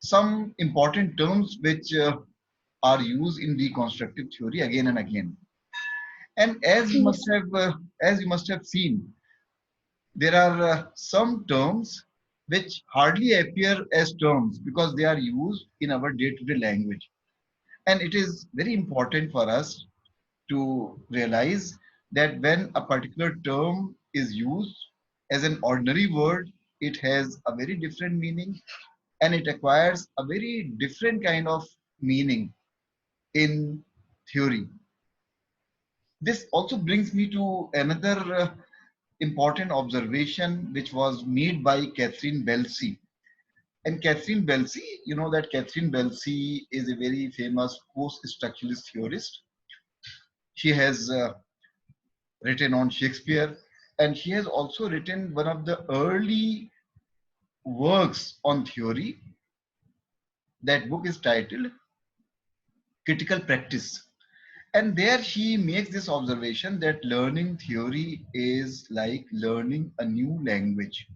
some important terms which are used in deconstructive theory again and again. And Yes. as you must have seen, there are some terms which hardly appear as terms because they are used in our day-to-day language. And it is very important for us to realize that when a particular term is used as an ordinary word, it has a very different meaning and it acquires a very different kind of meaning in theory. This also brings me to another important observation which was made by Catherine Belsey. And Catherine Belsey, you know that Catherine Belsey is a very famous post-structuralist theorist. She has written on Shakespeare, and she has also written one of the early works on theory. That book is titled Critical Practice. And there she makes this observation that learning theory is like learning a new language.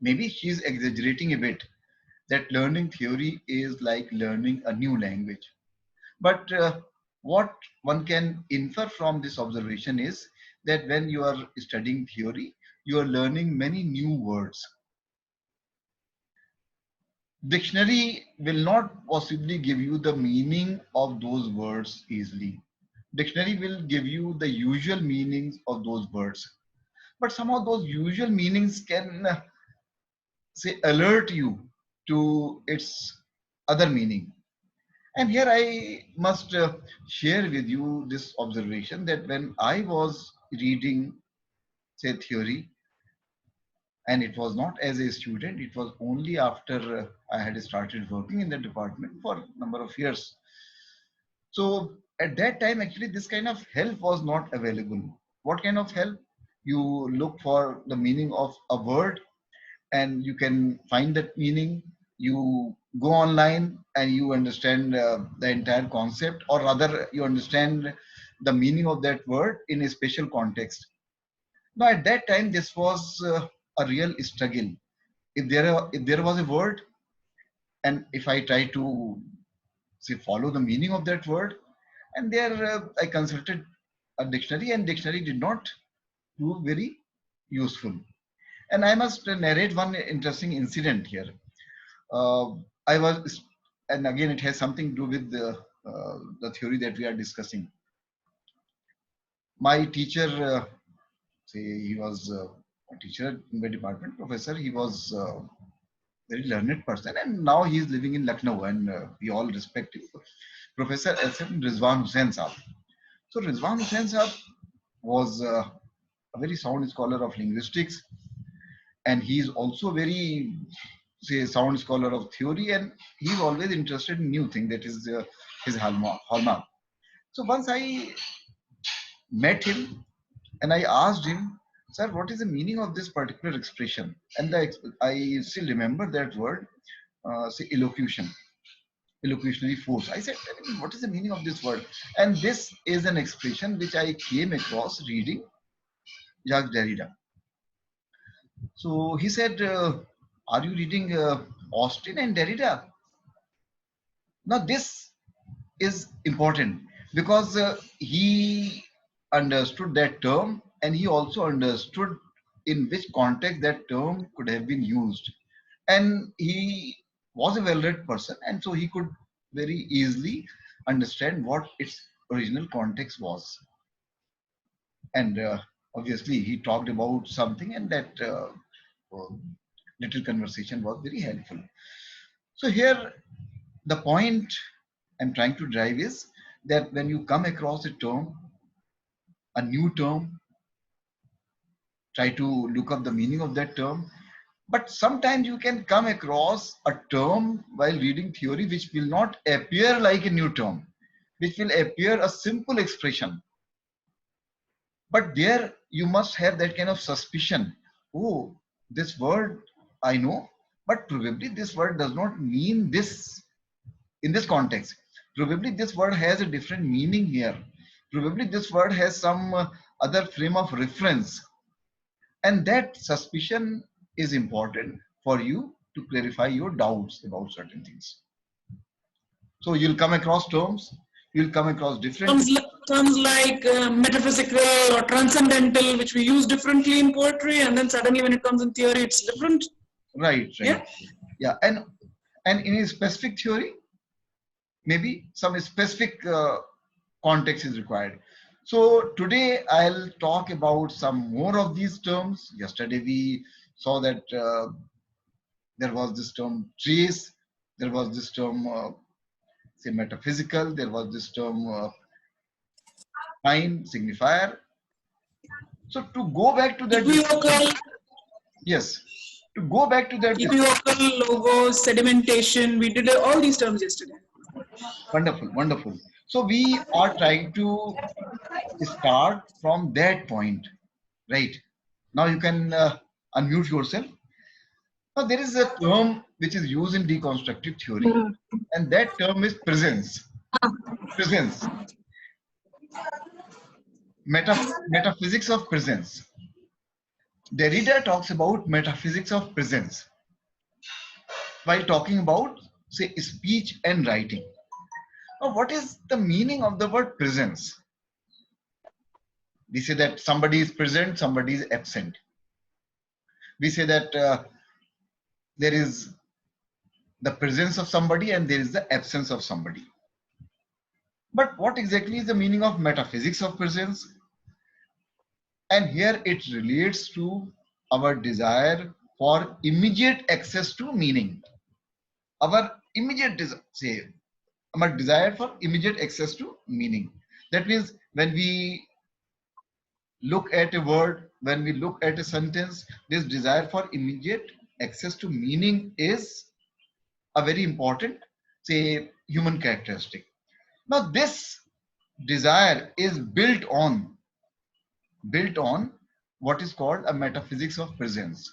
Maybe she's exaggerating a bit, that learning theory is like learning a new language. But what one can infer from this observation is that when you are studying theory, you are learning many new words. Dictionary will not possibly give you the meaning of those words easily. Dictionary will give you the usual meanings of those words. But somehow those usual meanings can say alert you to its other meaning. And here I must share with you this observation that when I was reading, say, theory, and it was not as a student, it was only after I had started working in the department for a number of years. So at that time, actually, this kind of help was not available. What kind of help? You look for the meaning of a word and you can find that meaning. You go online and you understand the entire concept, or rather you understand the meaning of that word in a special context. Now at that time this was a real struggle. If there was a word, and if I try to say follow the meaning of that word, and there I consulted a dictionary, and dictionary did not prove very useful. And I must narrate one interesting incident here. uh, I was, and again, it has something to do with the theory that we are discussing. My teacher, say he was a teacher in my department, professor. He was a very learned person, and now he is living in Lucknow, and we all respect him. Professor S.M. Rizwan Hussain Saab. So Rizwan Hussain Saab was a very sound scholar of linguistics, and he is also very, say, sound scholar of theory, and he's always interested in new thing. That is his hallmark. So once I met him and I asked him, sir, what is the meaning of this particular expression? And I still remember that word, say elocution, elocutionary force. I said, tell me, what is the meaning of this word? And this is an expression which I came across reading Jacques Derrida. So he said, are you reading Austin and Derrida? Now this is important because he understood that term, and he also understood in which context that term could have been used. And he was a well-read person, and so he could very easily understand what its original context was. And obviously he talked about something, and that uh, little conversation was very helpful. So here the point I'm trying to drive is that when you come across a term, a new term, try to look up the meaning of that term. But sometimes you can come across a term while reading theory which will not appear like a new term, which will appear a simple expression. But there you must have that kind of suspicion. Oh, this word I know, but probably this word does not mean this in this context. Probably this word has a different meaning here. Probably this word has some other frame of reference. And that suspicion is important for you to clarify your doubts about certain things. So you'll come across terms, you'll come across different Terms like metaphysical or transcendental, which we use differently in poetry, and then suddenly when it comes in theory, it's different. right, Yeah. yeah, and in a specific theory, maybe some specific context is required. So today I'll talk about some more of these terms. Yesterday we saw that there was this term trace, there was this term say metaphysical, there was this term sign, signifier. So to go back to that discussion, Equivocal, yes, to go back to that equivocal, logos, sedimentation. We did all these terms yesterday. wonderful, wonderful. So we are trying to start from that point, right? Now you can unmute yourself. Now there is a term which is used in deconstructive theory, and that term is presence. Presence. Metaphysics of presence. Derrida talks about metaphysics of presence while talking about, say, speech and writing. Now, what is the meaning of the word presence? We say that somebody is present, somebody is absent. We say that there is the presence of somebody and there is the absence of somebody. But what exactly is the meaning of metaphysics of presence? And here it relates to our desire for immediate access to meaning. Our immediate say our desire for immediate access to meaning. That means when we look at a word, when we look at a sentence, this desire for immediate access to meaning is a very important, say, human characteristic. Now, this desire is built on what is called a metaphysics of presence.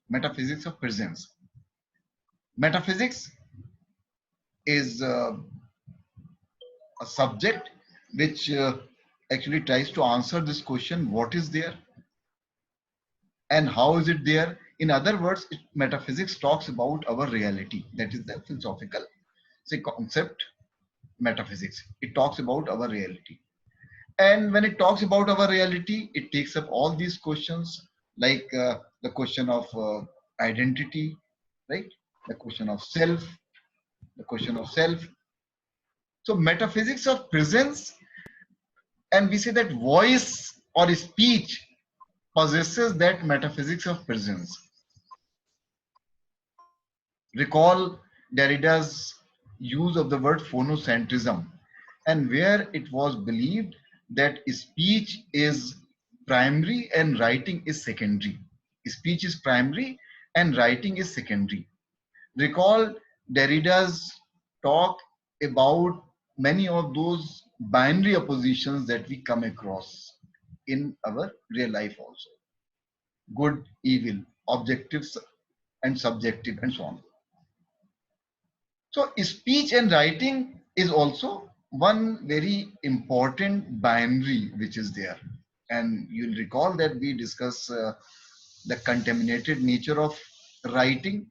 Metaphysics of presence. Metaphysics is a subject which actually tries to answer this question: what is there and how is it there? In other words, metaphysics talks about our reality. That is the philosophical, say, concept. Metaphysics, it talks about our reality. And when it talks about our reality, it takes up all these questions, like the question of identity, right? The question of self, the question of self. So metaphysics of presence, and we say that voice or speech possesses that metaphysics of presence. Recall Derrida's use of the word phonocentrism, and where it was believed that speech is primary and writing is secondary. Speech is primary and writing is secondary. Recall Derrida's talk about many of those binary oppositions that we come across in our real life also. Good, evil, objective and subjective, and so on. So speech and writing is also one very important binary which is there. And you'll recall that we discuss the contaminated nature of writing.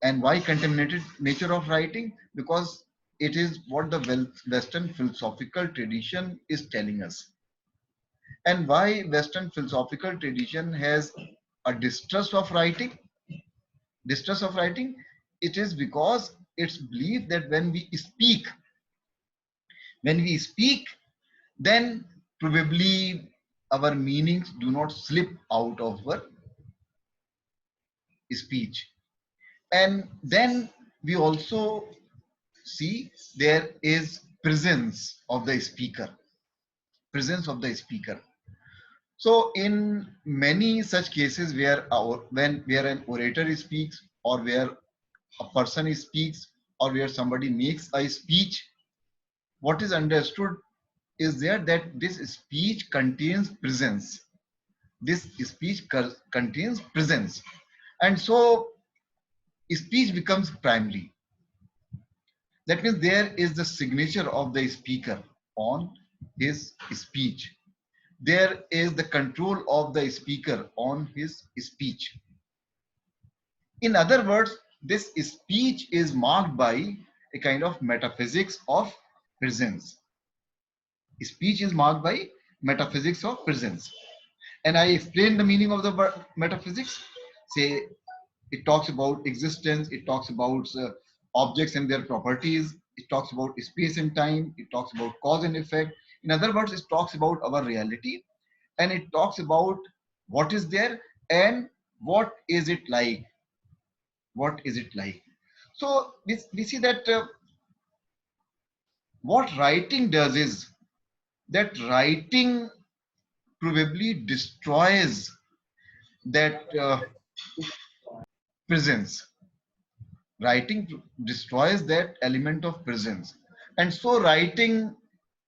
And why contaminated nature of writing? Because it is what the Western philosophical tradition is telling us. And why Western philosophical tradition has a distrust of writing? Distrust of writing, it is because it's believed that when we speak, then probably our meanings do not slip out of our speech. And then we also see there is presence of the speaker. So in many such cases where an orator speaks, or where a person speaks, or where somebody makes a speech, what is understood is there that this speech contains presence. This speech contains presence. And so speech becomes primary. That means there is the signature of the speaker on his speech. There is the control of the speaker on his speech. In other words, this speech is marked by a kind of metaphysics of presence. Speech is marked by metaphysics of presence. And I explain the meaning of the word metaphysics. Say, it talks about existence, it talks about objects and their properties, it talks about space and time, it talks about cause and effect. In other words, it talks about our reality, and it talks about what is there and what is it like. What is it like? So we see that what writing does is that writing probably destroys that presence. Writing destroys that element of presence. And so writing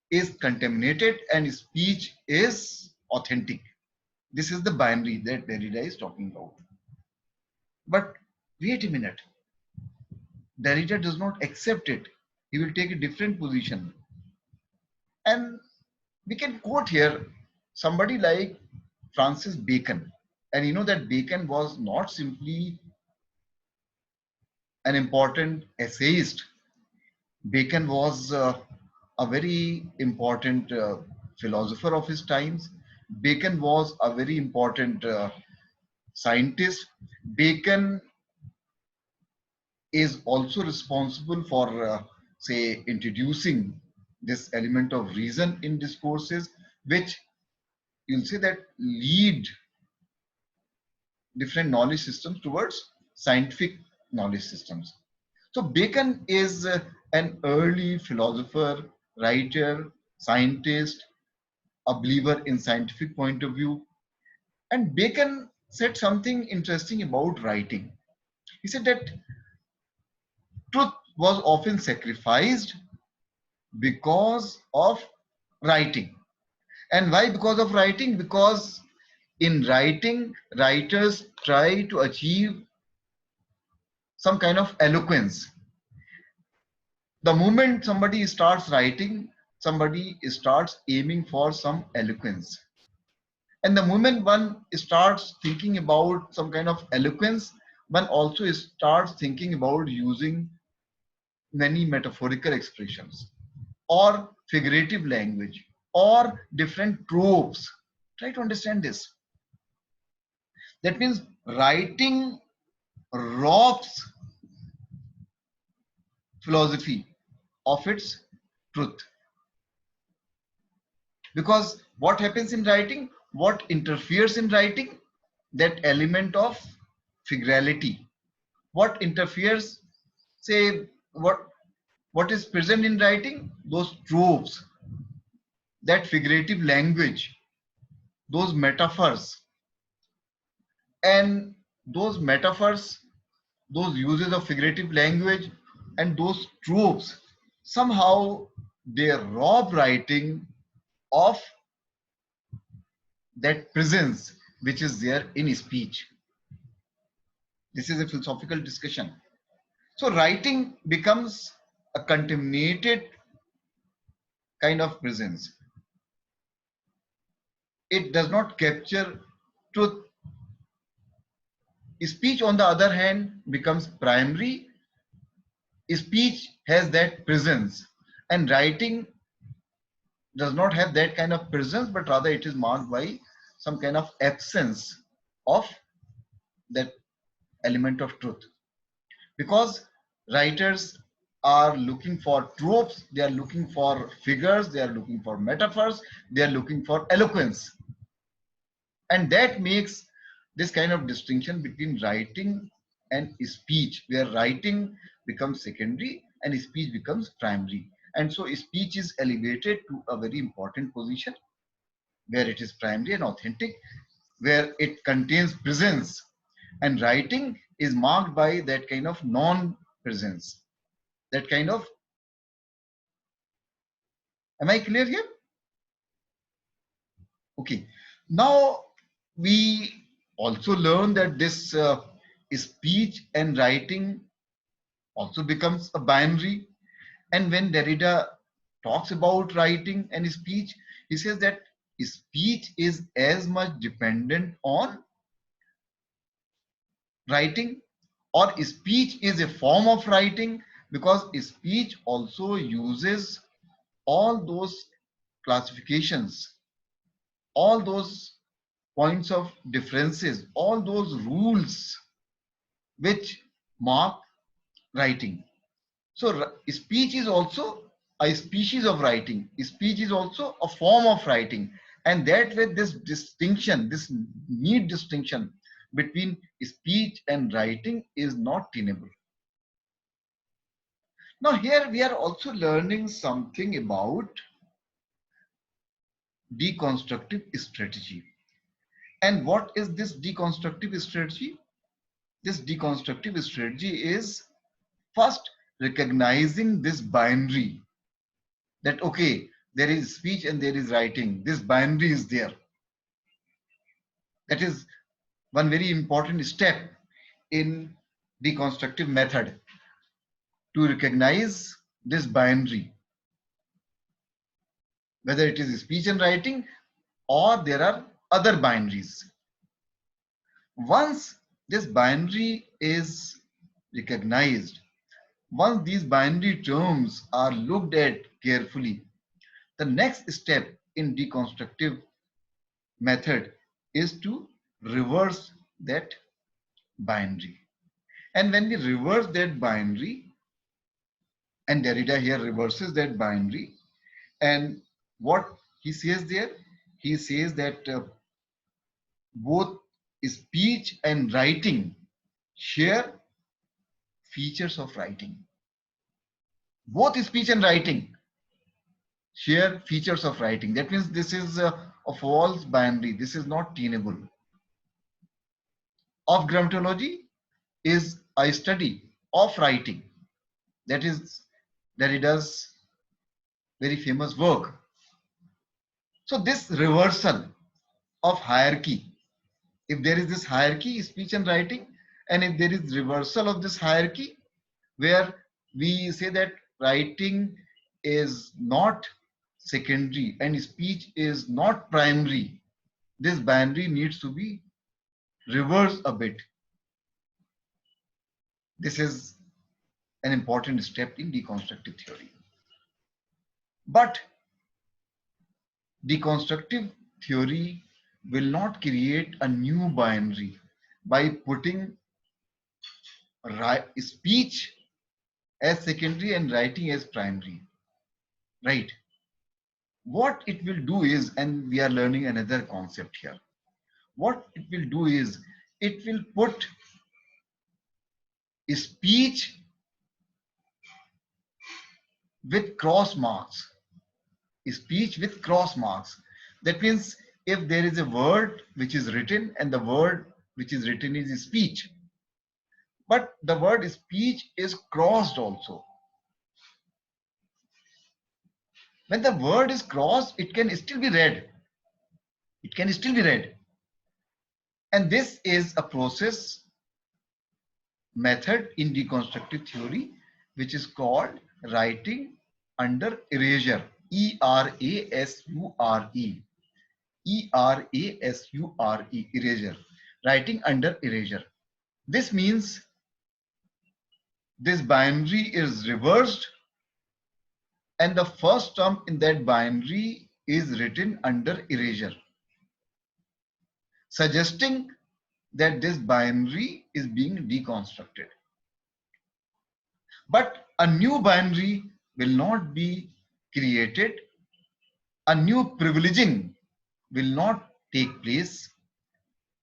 is contaminated and speech is authentic. This is the binary that Derrida is talking about. But wait a minute. Derrida does not accept it. He will take a different position. And we can quote here somebody like Francis Bacon. And you know that Bacon was not simply an important essayist. Bacon was a very important philosopher of his times. Bacon was a very important scientist. Bacon is also responsible for, say, introducing this element of reason in discourses, which you'll say that lead different knowledge systems towards scientific knowledge systems. So Bacon is an early philosopher, writer, scientist, a believer in scientific point of view. And Bacon said something interesting about writing. He said that truth was often sacrificed because of writing. And why because of writing? Because in writing, writers try to achieve some kind of eloquence. The moment somebody starts writing, somebody starts aiming for some eloquence. And the moment one starts thinking about some kind of eloquence, one also starts thinking about using many metaphorical expressions or figurative language or different tropes. Try to understand this. That means writing robs philosophy of its truth. Because what happens in writing, what interferes in writing, that element of figurality. What interferes, say, what is present in writing, those tropes, that figurative language, those metaphors, and those metaphors, those uses of figurative language, and those tropes, somehow they rob writing of that presence which is there in speech. This is a philosophical discussion. So writing becomes a contaminated kind of presence. It does not capture truth. Speech, on the other hand, becomes primary. Speech has that presence, and writing does not have that kind of presence, but rather it is marked by some kind of absence of that element of truth. Because writers are looking for tropes, they are looking for figures, they are looking for metaphors, they are looking for eloquence. And that makes this kind of distinction between writing and speech, where writing becomes secondary and speech becomes primary. And so speech is elevated to a very important position where it is primary and authentic, where it contains presence. And writing is marked by that kind of non-presence, that kind of, am I clear here? Okay. Now we also learn that this speech and writing also becomes a binary. And when Derrida talks about writing and speech, he says that speech is as much dependent on writing or speech is a form of writing, because speech also uses all those classifications, all those points of differences, all those rules which mark writing. So speech is also a species of writing. Speech is also a form of writing. And that way this distinction, this neat distinction between speech and writing is not tenable. Now here we are also learning something about deconstructive strategy. And what is this deconstructive strategy? This deconstructive strategy is first recognizing this binary, that okay, there is speech and there is writing. This binary is there. That is one very important step in deconstructive method, to recognize this binary, whether it is speech and writing or there are other binaries. Once this binary is recognized, once these binary terms are looked at carefully, the next step in deconstructive method is to reverse that binary. And when we reverse that binary, and Derrida here reverses that binary, and what he says there, he says that both speech and writing share features of writing. Both speech and writing share features of writing. That means this is a false binary. This is not tenable. Of grammatology is a study of writing. That is Derrida's very famous work. So this reversal of hierarchy, if there is this hierarchy, speech and writing, and if there is reversal of this hierarchy, where we say that writing is not secondary and speech is not primary, this binary needs to be reversed a bit. This is an important step in deconstructive theory. But deconstructive theory will not create a new binary by putting speech as secondary and writing as primary, right? What it will do is, and we are learning another concept here, what it will do is, it will put speech with cross marks. Speech with cross marks. That means if there is a word which is written and the word which is written is speech, but the word speech is crossed also. When the word is crossed, it can still be read. It can still be read. And this is a process method in deconstructive theory, which is called writing under erasure. E-R-A-S-U-R-E. E-R-A-S-U-R-E. Erasure. Writing under erasure. This means this binary is reversed and the first term in that binary is written under erasure, suggesting that this binary is being deconstructed. But a new binary will not be created, a new privileging will not take place,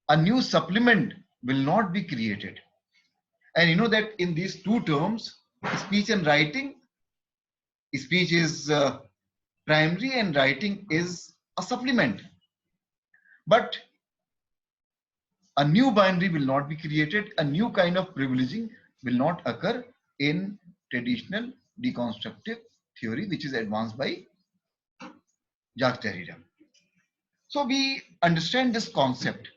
a new supplement will not be created. And you know that in these two terms, speech and writing, speech is primary and writing is a supplement. But a new binary will not be created, a new kind of privileging will not occur in traditional deconstructive theory, which is advanced by Jacques Derrida. So we understand this concept,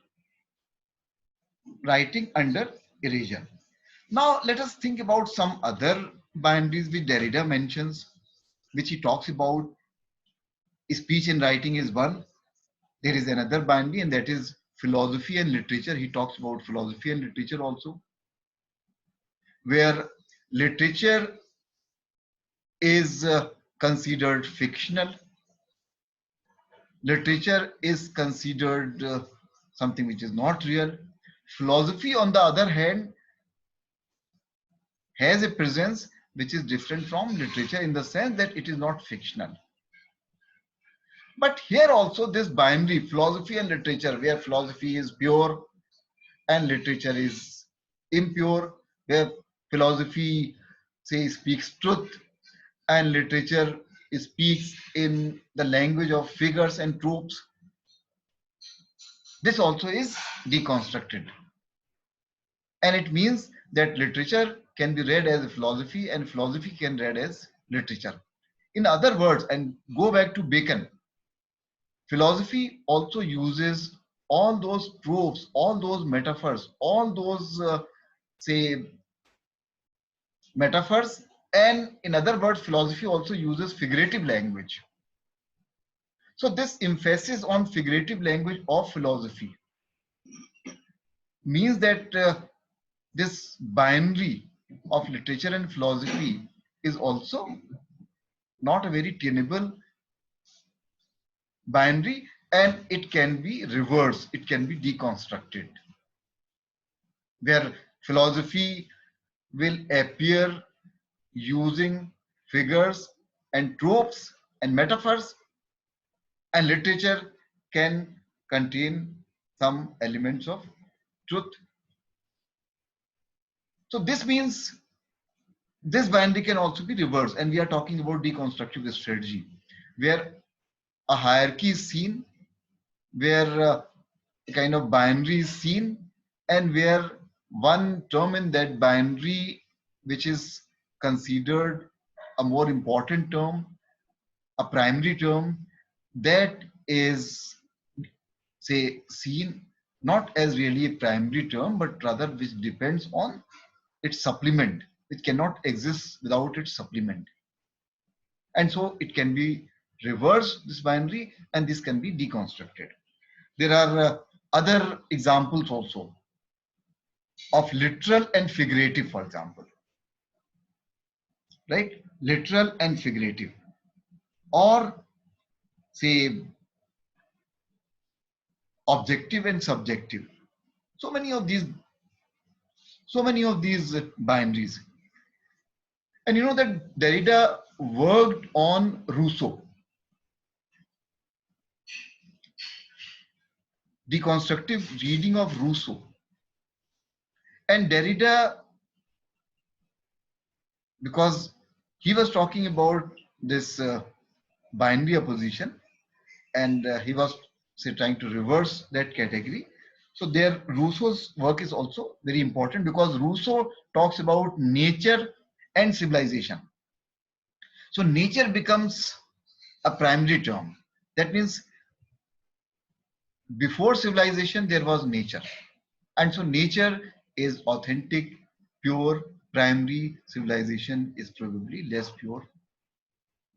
writing under erasure. Now let us think about some other binaries which Derrida mentions, which he talks about. Speech and writing is one. There is another binary, and that is philosophy and literature. He talks about philosophy and literature also. where literature is considered fictional. Literature is considered something which is not real. Philosophy, on the other hand, has a presence which is different from literature in the sense that it is not fictional. But here also this binary, philosophy and literature, where philosophy is pure and literature is impure, where philosophy say speaks truth and literature speaks in the language of figures and tropes. This also is deconstructed. And it means that literature can be read as a philosophy and philosophy can be read as literature. In other words, and go back to Bacon, philosophy also uses all those tropes, all those metaphors, all those, say, metaphors. And in other words, philosophy also uses figurative language. So this emphasis on figurative language of philosophy means that this binary of literature and philosophy is also not a very tenable binary, and it can be reversed, it can be deconstructed, where philosophy will appear using figures and tropes and metaphors, and literature can contain some elements of truth. So this means this binary can also be reversed, and we are talking about deconstructive strategy, where a hierarchy is seen, where a kind of binary is seen, and where one term in that binary, which is considered a more important term, a primary term, that is, say, seen not as really a primary term, but rather which depends on its supplement, which cannot exist without its supplement. And so it can be reversed, this binary, and this can be deconstructed. There are other examples also of literal and figurative, for example, right? Literal and figurative, or say objective and subjective. So many of these binaries. And you know that Derrida worked on Rousseau, deconstructive reading of Rousseau. And Derrida, because he was talking about this binary opposition, and he was, say, trying to reverse that category. So there, Rousseau's work is also very important, because Rousseau talks about nature and civilization. So nature becomes a primary term. That means before civilization, there was nature. And so nature is authentic, pure, primary. Civilization is probably less pure.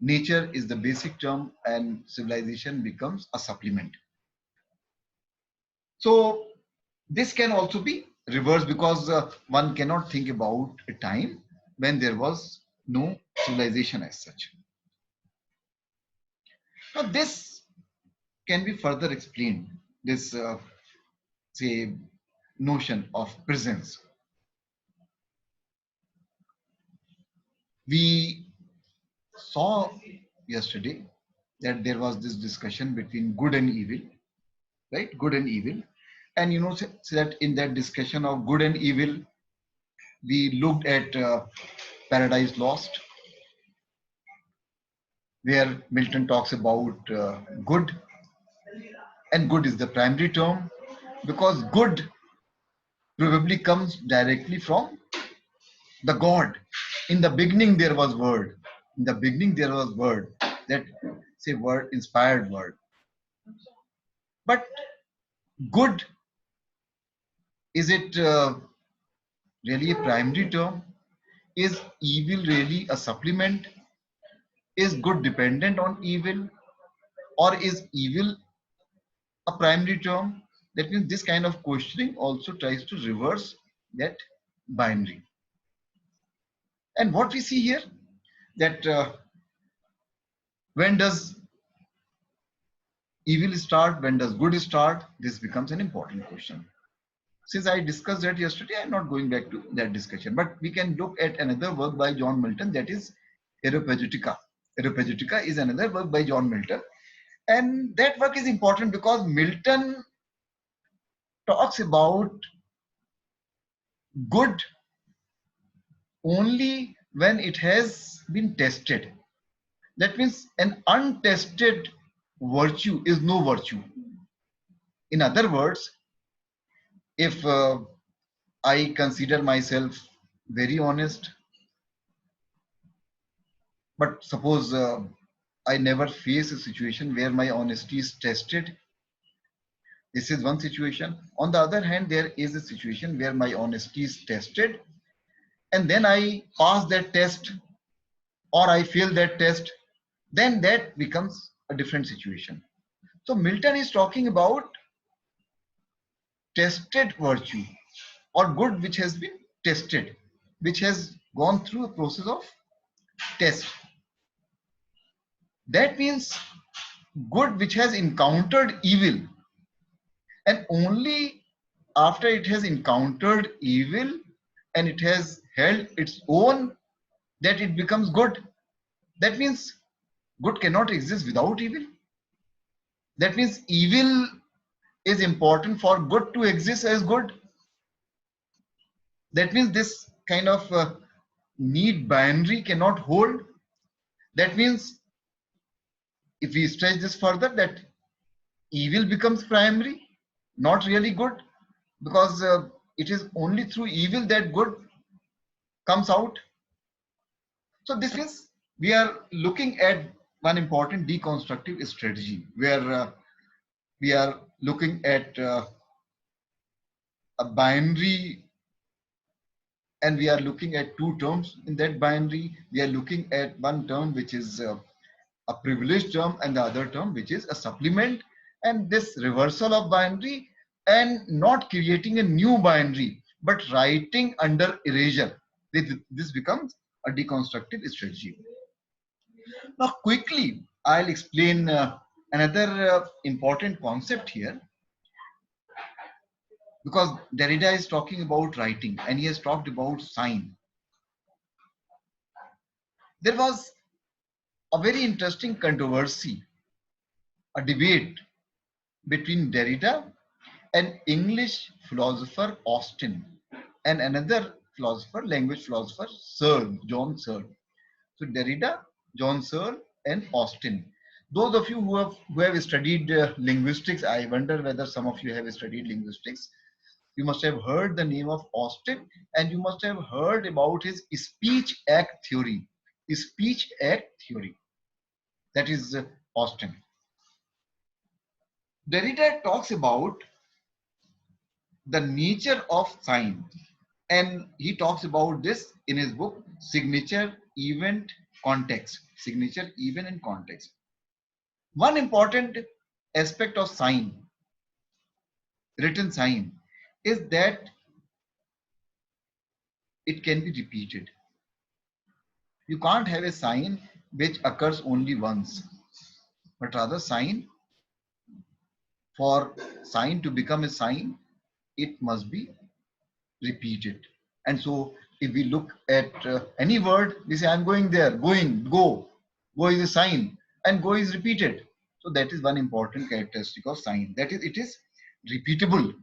Nature is the basic term and civilization becomes a supplement. So this can also be reversed, because one cannot think about a time when there was no civilization as such. Now this can be further explained, this say notion of presence. We saw yesterday that there was this discussion between good and evil, right? Good and evil. And you know, so that in that discussion of good and evil, we looked at Paradise Lost, where Milton talks about good, and good is the primary term, because good probably comes directly from the God. In the beginning there was word. In the beginning there was word. That, say, word, inspired word. But good, is it really a primary term? Is evil really a supplement? Is good dependent on evil? Or is evil a primary term? That means this kind of questioning also tries to reverse that binary. And what we see here, that when does evil start, when does good start, this becomes an important question. Since I discussed that yesterday, I'm not going back to that discussion, but we can look at another work by John Milton, that is Areopagitica. Areopagitica is another work by John Milton, and that work is important because Milton talks about good only when it has been tested. That means an untested virtue is no virtue. In other words, if I consider myself very honest, but suppose I never face a situation where my honesty is tested. This is one situation. On the other hand, there is a situation where my honesty is tested and then I pass that test or I fail that test, then that becomes a different situation. So Milton is talking about tested virtue or good which has been tested, which has gone through a process of test. That means good which has encountered evil, and only after it has encountered evil and it has held its own, that it becomes good. That means good cannot exist without evil. That means evil is important for good to exist as good. That means this kind of need binary cannot hold. That means if we stretch this further, that evil becomes primary, not really good, because it is only through evil that good comes out. So this is, we are looking at one important deconstructive strategy where we are looking at a binary, and we are looking at two terms in that binary. We are looking at one term which is a privileged term and the other term which is a supplement, and this reversal of binary and not creating a new binary but writing under erasure. This becomes a deconstructive strategy. Now quickly I'll explain another important concept here, because Derrida is talking about writing and he has talked about sign. There was a very interesting controversy, a debate between Derrida and English philosopher Austin and another philosopher, language philosopher, Searle, John Searle. So Derrida, John Searle, and Austin. Those of you who have studied linguistics, I wonder whether some of you have studied linguistics. You must have heard the name of Austin, and you must have heard about his speech act theory. Speech act theory. That is Austin. Derrida talks about the nature of sign, and he talks about this in his book Signature, Event, Context. Signature, Event, and Context. One important aspect of sign, written sign, is that it can be repeated. You can't have a sign which occurs only once, but rather sign, for sign to become a sign, it must be repeated. And so if we look at any word, we say I'm going there, going, go. Go is a sign and go is repeated. So that is one important characteristic of sign, that is, it is repeatable,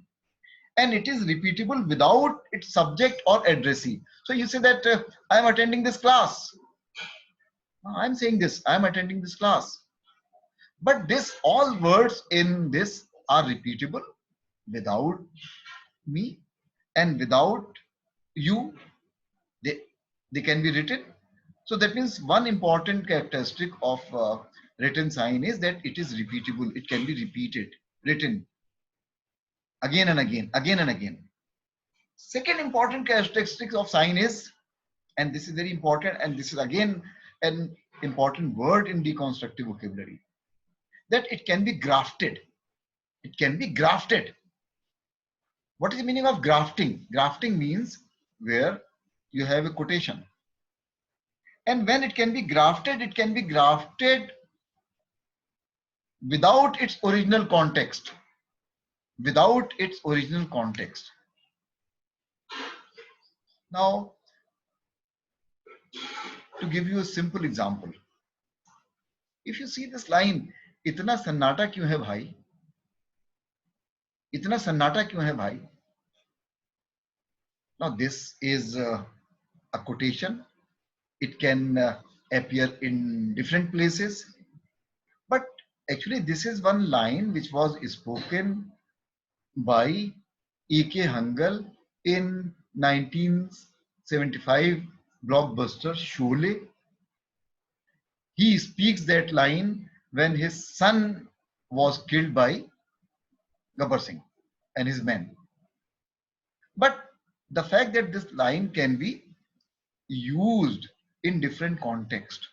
and it is repeatable without its subject or addressee. So you say that I'm attending this class. I'm saying this, I'm attending this class. But this, all words in this are repeatable without me and without you. They can be written. So that means one important characteristic of written sign is that it is repeatable. It can be repeated, written again and again, again and again. Second important characteristic of sign is, and this is very important, and this is again an important word in deconstructive vocabulary, that it can be grafted. It can be grafted. What is the meaning of grafting? Grafting means where you have a quotation And when it can be grafted, it can be grafted without its original context. Without its original context. Now, to give you a simple example, if you see this line, इतना सन्नाटा क्यों है भाई? इतना सन्नाटा क्यों है भाई? Now, this is a quotation. It can appear in different places, but actually, this is one line which was spoken by E.K. Hangal in 1975 blockbuster Sholay. He speaks that line when his son was killed by Gabbar Singh and his men. But the fact that this line can be used in different context,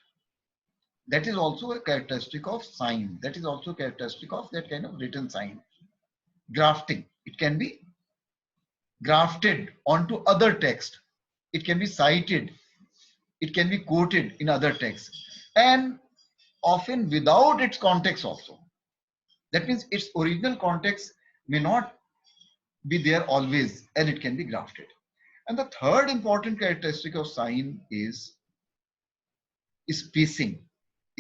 that is also a characteristic of sign. That is also a characteristic of that kind of written sign. Grafting. It can be grafted onto other text. It can be cited. It can be quoted in other texts, and often without its context also. That means its original context may not be there always, and it can be grafted. And the third important characteristic of sign is spacing.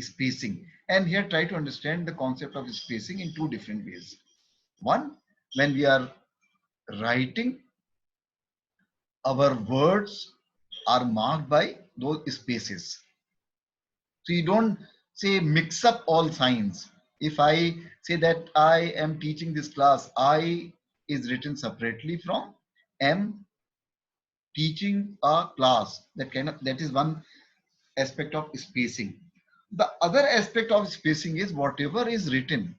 Spacing. And here try to understand the concept of spacing in two different ways. One, when we are writing, our words are marked by those spaces. So you don't say mix up all signs. If I say that I am teaching this class, I is written separately from am teaching a class. That is one aspect of spacing. The other aspect of spacing is whatever is written,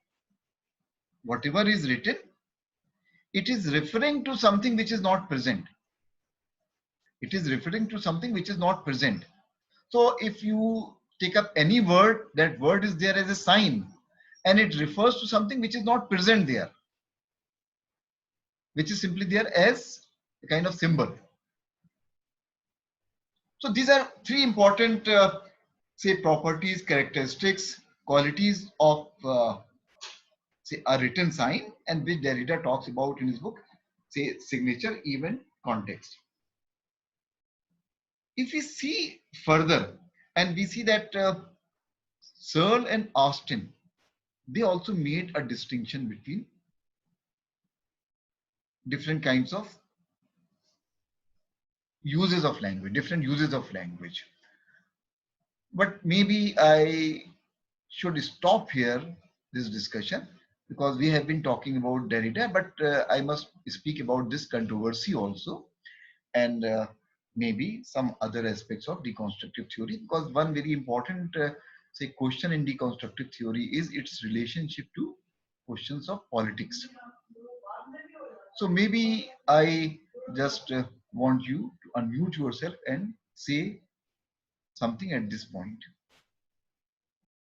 it is referring to something which is not present. It is referring to something which is not present. So if you take up any word, that word is there as a sign, and it refers to something which is not present there, which is simply there as a kind of symbol. So these are three important, say, properties, characteristics, qualities of, say, a written sign, and which Derrida talks about in his book, say, signature, event, context. If we see further, and we see that Searle and Austin, they also made a distinction between different kinds of uses of language, different uses of language. But maybe I should stop here this discussion, because we have been talking about Derrida, but I must speak about this controversy also, and maybe some other aspects of deconstructive theory, because one very important say question in deconstructive theory is its relationship to questions of politics. So maybe I just want you to unmute yourself and say something at this point.